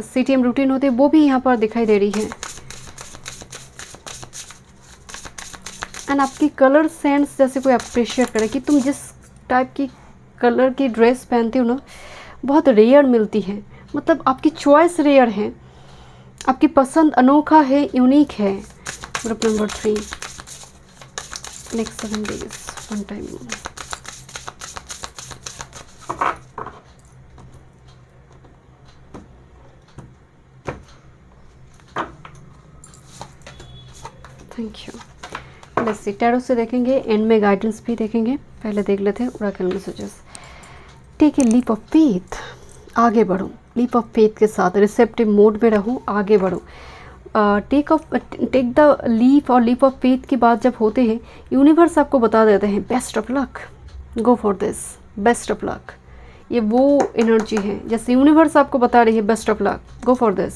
CTM रूटीन होती है वो भी यहाँ पर दिखाई दे रही है. एंड आपकी कलर सेंस जैसे कोई अप्रिशिएट करे कि तुम जिस टाइप की कलर की ड्रेस पहनती हो ना, बहुत रेयर मिलती है. मतलब आपकी चॉइस रेयर है, आपकी पसंद अनोखा है, यूनिक है. ग्रुप नंबर 3, नेक्स्ट 7 days, one time. Thank you. Let's see, tarot से देखेंगे, एंड में गाइडेंस भी देखेंगे. पहले देख लेते हैं oracle messages. Take a leap of faith, आगे बढ़ो. लीप ऑफ फेथ के साथ रिसेप्टिव मोड में रहो, आगे बढ़ो. टेक द लीप और लीप ऑफ फेथ की बात जब होते हैं, यूनिवर्स आपको बता देते हैं best of luck, go for this, best of luck. ये वो एनर्जी है जैसे यूनिवर्स आपको बता रही है best of luck, go for this.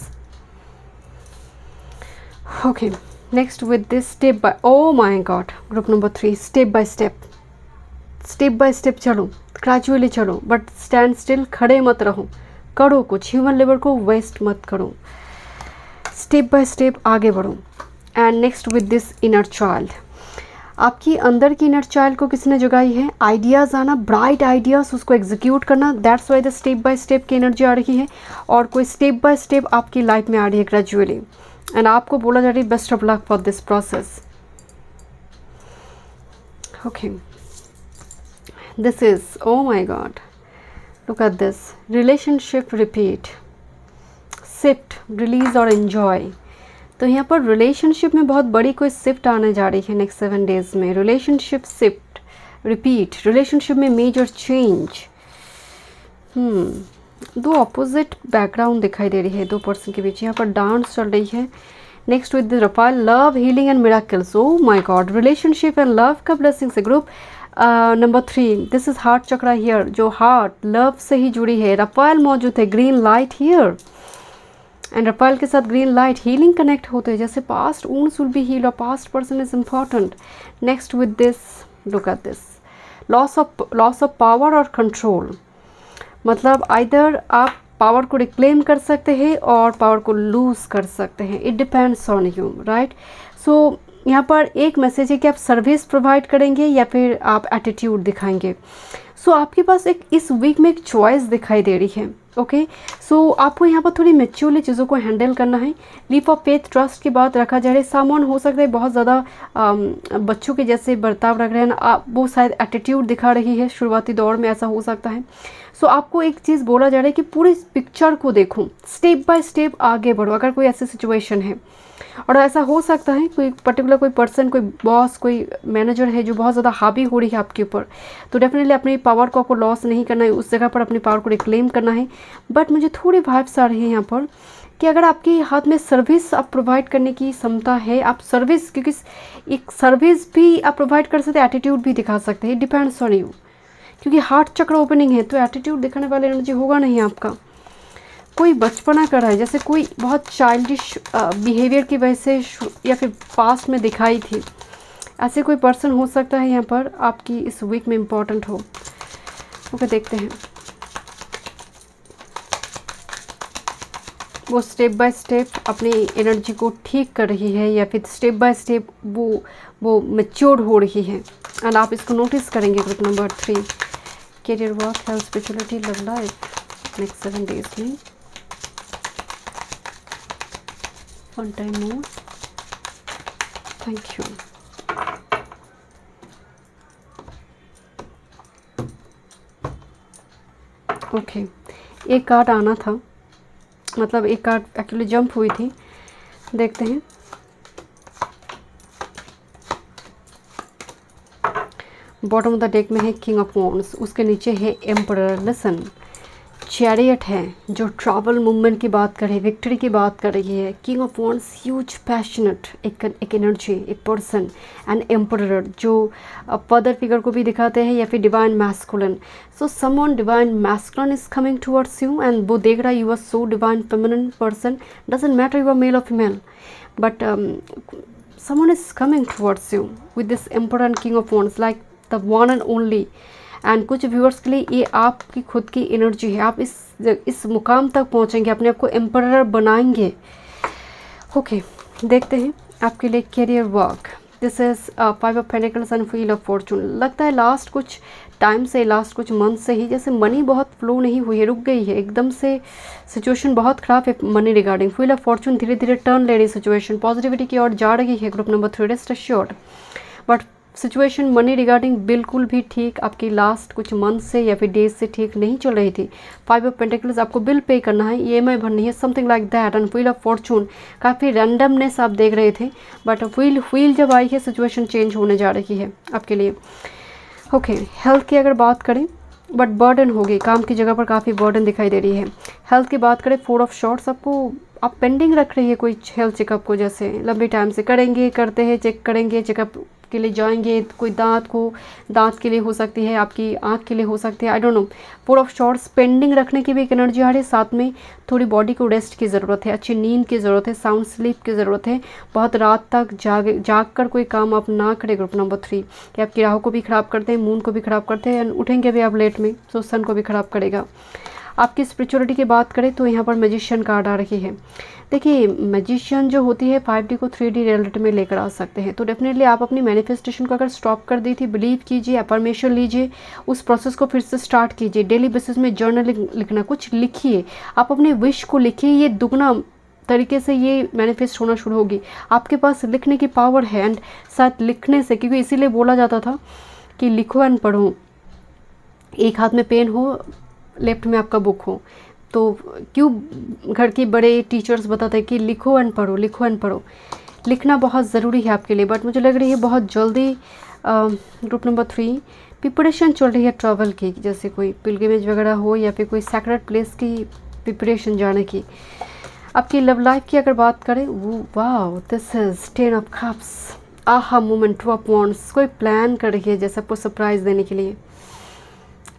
Okay, next with this step by, O my God. Group number 3, step by step चलो, gradually चलो, बट स्टैंड स्टिल, खड़े मत रहो, करो कुछ. ह्यूमन लेबर को वेस्ट मत करो, स्टेप बाय स्टेप आगे बढ़ो. And next with this inner child, आपकी अंदर की इनर चाइल्ड को किसने जगाई है? आइडियाज़ आना, ब्राइट आइडियाज़, उसको एग्जीक्यूट करना. That's why the step by step की एनर्जी आ रही है. और कोई स्टेप बाय स्टेप आपकी लाइफ में आ रही है ग्रेजुअली, एंड आपको बोला जा रही है best of luck for this process. Okay, this is, oh my God, look at this. Relationship repeat, shift, release और एन्जॉय. तो यहाँ पर रिलेशनशिप में बहुत बड़ी कोई शिफ्ट आने जा रही है नेक्स्ट 7 डेज में. रिलेशनशिप शिफ्ट, रिपीट, रिलेशनशिप में मेजर चेंज. दो अपोजिट बैकग्राउंड दिखाई दे रही है दो पर्सन के बीच. यहाँ पर डांस चल रही है. Next with Raphael, love, healing and miracles. Oh my God, relationship and love का ब्लेसिंग से. Group number 3, this is heart chakra here, जो हार्ट लव से ही जुड़ी है. रफाल मौजूद है, green light here. And Raphael के साथ ग्रीन लाइट, हीलिंग कनेक्ट होते हैं, जैसे past wounds will be heal और past person is important. Next with this, look at this, loss of power और कंट्रोल. मतलब आइदर आप पावर को रिक्लेम कर सकते हैं और पावर को लूज कर सकते हैं. It depends on you, right. So यहाँ पर एक मैसेज है कि आप सर्विस प्रोवाइड करेंगे या फिर आप एटीट्यूड दिखाएंगे. सो आपके पास एक इस वीक में एक चॉइस दिखाई दे रही है. ओके, सो आपको यहाँ पर थोड़ी मैच्योरली चीज़ों को हैंडल करना है. लीप ऑफ फेथ, ट्रस्ट की बात रखा जा रहा है. सामान हो सकता है बहुत ज़्यादा बच्चों के जैसे बर्ताव रख रहे हैं, वो शायद एटीट्यूड दिखा रही है. शुरुआती दौर में ऐसा हो सकता है. सो आपको एक चीज़ बोला जा रहा है कि पूरी पिक्चर को देखो, स्टेप बाय स्टेप आगे बढ़ो. अगर कोई ऐसी सिचुएशन है और ऐसा हो सकता है कोई पर्टिकुलर कोई पर्सन, कोई बॉस, कोई मैनेजर है जो बहुत ज़्यादा हावी हो रही है आपके ऊपर, तो डेफिनेटली अपनी पावर को आपको लॉस नहीं करना है, उस जगह पर अपनी पावर को रिक्लेम करना है। बट मुझे थोड़ी वाइब्स आ रही है यहाँ पर कि अगर आपके हाथ में सर्विस आप प्रोवाइड करने की क्षमता है, आप सर्विस, क्योंकि एक सर्विस भी आप प्रोवाइड कर सकते हैं, एटीट्यूड भी दिखा सकते हैं, डिपेंड्स ऑन यू, क्योंकि हार्ट चक्र ओपनिंग है तो एटीट्यूड दिखाने वाला एनर्जी होगा नहीं आपका। कोई बचपना कर रहा है, जैसे कोई बहुत चाइल्डिश बिहेवियर की वजह से या फिर पास्ट में दिखाई थी, ऐसे कोई पर्सन हो सकता है यहाँ पर आपकी इस वीक में इम्पॉर्टेंट हो। ओके, देखते हैं वो स्टेप बाय स्टेप अपनी एनर्जी को ठीक कर रही है या फिर स्टेप बाय स्टेप वो मैच्योर हो रही है, एंड आप इसको नोटिस करेंगे। Group number 3, career, work, health, spirituality, love life next 7 days में। One time more, thank you. Okay, एक कार्ड आना था, मतलब एक कार्ड एक्चुअली जंप हुई थी, देखते हैं। बॉटम ऑफ द डेक में है किंग ऑफ वॉन्ड्स, उसके नीचे है एम्परर। लिसन, चैरियट है जो ट्रैवल मूवमेंट की बात कर रही है, विक्ट्री की बात कर रही है। King of wands huge passionate एक एनर्जी, एक पर्सन, एंड एम्परर जो फादर फिगर को भी दिखाते हैं या फिर divine masculine. So someone divine masculine is coming towards you and वो देख रहा है you are so divine feminine person, doesn't matter you are male और female, but someone is coming towards you with this emperor and king of wands, like the one and only। And कुछ viewers के लिए ये आपकी खुद की energy है, आप इस मुकाम तक पहुंचेंगे, अपने आप को एम्परर बनाएंगे। ओके, देखते हैं आपके लिए career, work. This is 5 of pentacles and wheel of Fortune. लगता है लास्ट कुछ टाइम से, लास्ट कुछ मंथ से ही जैसे मनी बहुत फ्लो नहीं हुई है, रुक गई है, एकदम से सिचुएशन बहुत ख़राब है money regarding. Wheel of Fortune धीरे धीरे टर्न ले रही सिचुएशन, पॉजिटिविटी की ओर जा रही है। Group number 3, rest assured, but situation money regarding बिल्कुल भी ठीक आपकी लास्ट कुछ मंथ से या फिर डेज से ठीक नहीं चल रही थी। 5 ऑफ पेंटिकल्स, आपको बिल पे करना है, ईएमआई भरनी है, something like that. And wheel of Fortune, काफ़ी रैंडमनेस आप देख रहे थे, बट व्हील जब आई है सिचुएशन चेंज होने जा रही है आपके लिए। ओके, हेल्थ की अगर बात करें, बट बर्डन होगी, काम की जगह पर काफ़ी बर्डन दिखाई दे रही है। हेल्थ की बात करें, 4 ऑफ शॉर्ट्स, आपको आप पेंडिंग रख रही है कोई हेल्थ चेकअप को, जैसे लंबे टाइम से करेंगे, करते हैं, चेक करेंगे, चेकअप के लिए जाएंगे, कोई दांत के लिए हो सकती है, आपकी आंख के लिए हो सकती है, I don't know. 4 of shorts, pending रखने की भी एक एनर्जी आ रही है, साथ में थोड़ी बॉडी को रेस्ट की ज़रूरत है, अच्छी नींद की ज़रूरत है, साउंड स्लीप की ज़रूरत है। बहुत रात तक जाग कर कोई काम आप ना करें। ग्रुप नंबर 3, कि आपकी राहु को भी ख़राब करते हैं, मून को भी ख़राब करते हैं, एंड उठेंगे भी आप लेट में, तो सन को भी ख़राब करेगा। आपकी स्पिरिचुअलिटी की बात करें तो यहाँ पर मैजिशियन कार्ड आ रही है। देखिए, मैजिशियन जो होती है 5D को 3D रियलिटी में लेकर आ सकते हैं, तो डेफिनेटली आप अपनी मैनिफेस्टेशन को अगर स्टॉप कर दी थी, बिलीव कीजिए, अफर्मेशन लीजिए, उस प्रोसेस को फिर से स्टार्ट कीजिए। डेली बेसिस में जर्नलिंग लिखना, कुछ लिखिए, आप अपने विश को लिखिए, ये दुगना तरीके से ये मैनिफेस्ट होना शुरू होगी। आपके पास लिखने की पावर है, एंड साथ लिखने से, क्योंकि इसीलिए बोला जाता था कि लिखो एंड पढ़ो, एक हाथ में पेन हो, लेफ्ट में आपका बुक हो, तो क्यों घर के बड़े टीचर्स बताते हैं कि लिखो एंड पढ़ो, लिखो एंड पढ़ो। लिखना बहुत ज़रूरी है आपके लिए, बट मुझे लग रही है बहुत जल्दी। ग्रुप नंबर 3, प्रिपरेशन चल रही है ट्रैवल की, जैसे कोई पिलग्रिमेज वगैरह हो या फिर कोई सैक्रेड प्लेस की प्रिपरेशन जाने की। आपकी लव लाइफ की अगर बात करें, वो wow, this is 10 of cups, aha moment, 2 of wands. कोई प्लान कर रही है जैसे आपको सरप्राइज़ देने के लिए,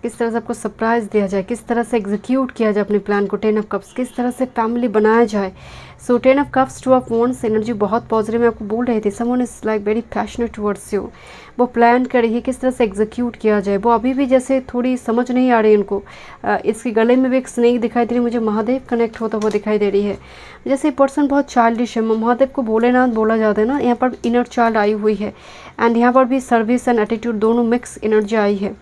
किस तरह से आपको सरप्राइज़ दिया जाए, किस तरह से एग्जीक्यूट किया जाए अपने प्लान को। 10 ऑफ कप्स, किस तरह से फैमिली बनाया जाए। सो 10 of cups, 2 of wands, energy बहुत पॉजिटिव। मैं आपको बोल रही थी, someone is like very passionate towards you, वो प्लान कर रही है किस तरह से एग्जीक्यूट किया जाए। वो अभी भी जैसे थोड़ी समझ नहीं आ रही उनको। इसके गले में भी एक स्नेक दिखाई दे रही है, मुझे महादेव कनेक्ट होता हुआ दिखाई दे रही है। जैसे पर्सन बहुत चाइल्डिश है, महादेव को भोलेनाथ बोला जाता है ना, यहाँ पर इनर चाइल्ड आई हुई है, एंड यहाँ पर भी सर्विस एंड एटीट्यूड दोनों मिक्स एनर्जी आई है।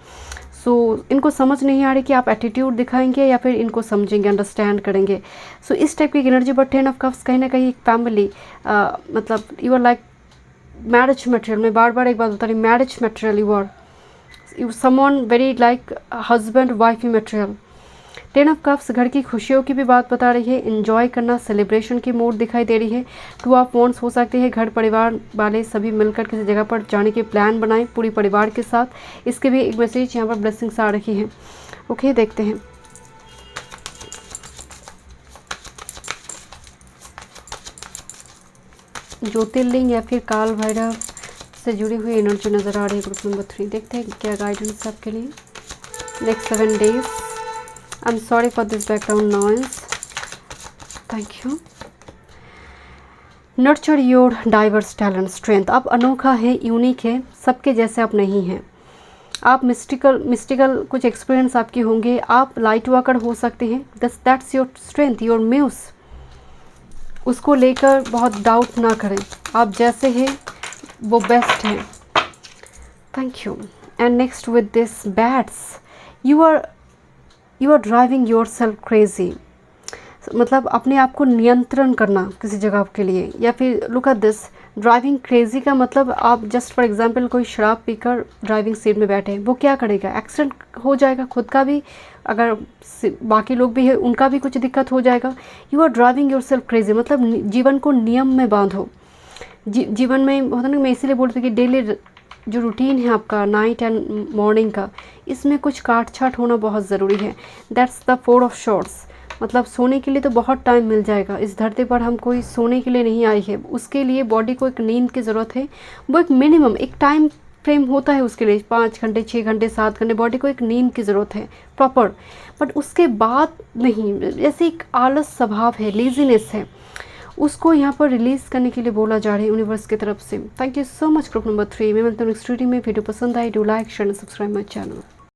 सो इनको समझ नहीं आ रही कि आप एटीट्यूड दिखाएंगे या फिर इनको समझेंगे, अंडरस्टैंड करेंगे। सो इस टाइप की एनर्जी। बट 10 ऑफ कप्स कहीं ना कहीं एक फैमिली, मतलब you are like marriage material. मैं बार बार एक बात बता रही, marriage material, you someone very like husband wife material. 10 of cups घर की खुशियों की भी बात बता रही है, एंजॉय करना, सेलिब्रेशन की मूड दिखाई दे रही है। 2 ऑफ वॉन्ड्स हो सकती है घर परिवार वाले सभी मिलकर किसी जगह पर जाने के प्लान बनाएं पूरी परिवार के साथ। इसके भी एक मैसेज यहाँ पर ब्लेसिंग्स आ रही है। ओके, देखते हैं। ज्योतिर्लिंग या फिर काल भैरव से जुड़ी हुई एनर्जी नज़र आ रही है ग्रुप नंबर 3। देखते हैं क्या गाइडेंस आपके लिए next 7 days. I am sorry for this background noise, thank you. Nurture your diverse talent strength. आप अनोखा है, यूनिक है, सबके जैसे आप नहीं हैं। आप मिस्टिकल कुछ एक्सपीरियंस आपकी होंगे। आप लाइट वर्कर हो सकते हैं, that's your strength, your muse. उसको लेकर बहुत डाउट ना करें, आप जैसे हैं वो बेस्ट है। Thank you. And next with this bats, you are driving yourself crazy. मतलब अपने आप को नियंत्रण करना किसी जगह के लिए, या फिर look at this, driving crazy का मतलब आप जस्ट फॉर एग्जांपल कोई शराब पीकर ड्राइविंग सीट में बैठे हैं, वो क्या करेगा, एक्सीडेंट हो जाएगा, खुद का भी, अगर बाकी लोग भी है उनका भी कुछ दिक्कत हो जाएगा। You are driving yourself crazy मतलब जीवन को नियम में बांधो। जीवन में होता ना, मैं इसीलिए बोलती हूँ कि डेली जो रूटीन है आपका नाइट एंड मॉर्निंग का, इसमें कुछ काट छाट होना बहुत ज़रूरी है। That's the 4 of shorts. मतलब सोने के लिए तो बहुत टाइम मिल जाएगा। इस धरती पर हम कोई सोने के लिए नहीं आई है, उसके लिए बॉडी को एक नींद की ज़रूरत है। वो एक मिनिमम एक टाइम फ्रेम होता है उसके लिए, 5 घंटे 6 घंटे 7 घंटे बॉडी को एक नींद की ज़रूरत है प्रॉपर। बट उसके बाद नहीं, जैसे एक आलस स्वभाव है, लेजीनेस है, उसको यहाँ पर रिलीज़ करने के लिए बोला जा रहा है यूनिवर्स की तरफ से। Thank you so much group number 3। मैं मिलता हूँ नेक्स्ट रीडिंग में। वीडियो पसंद आई, do like share and subscribe my channel.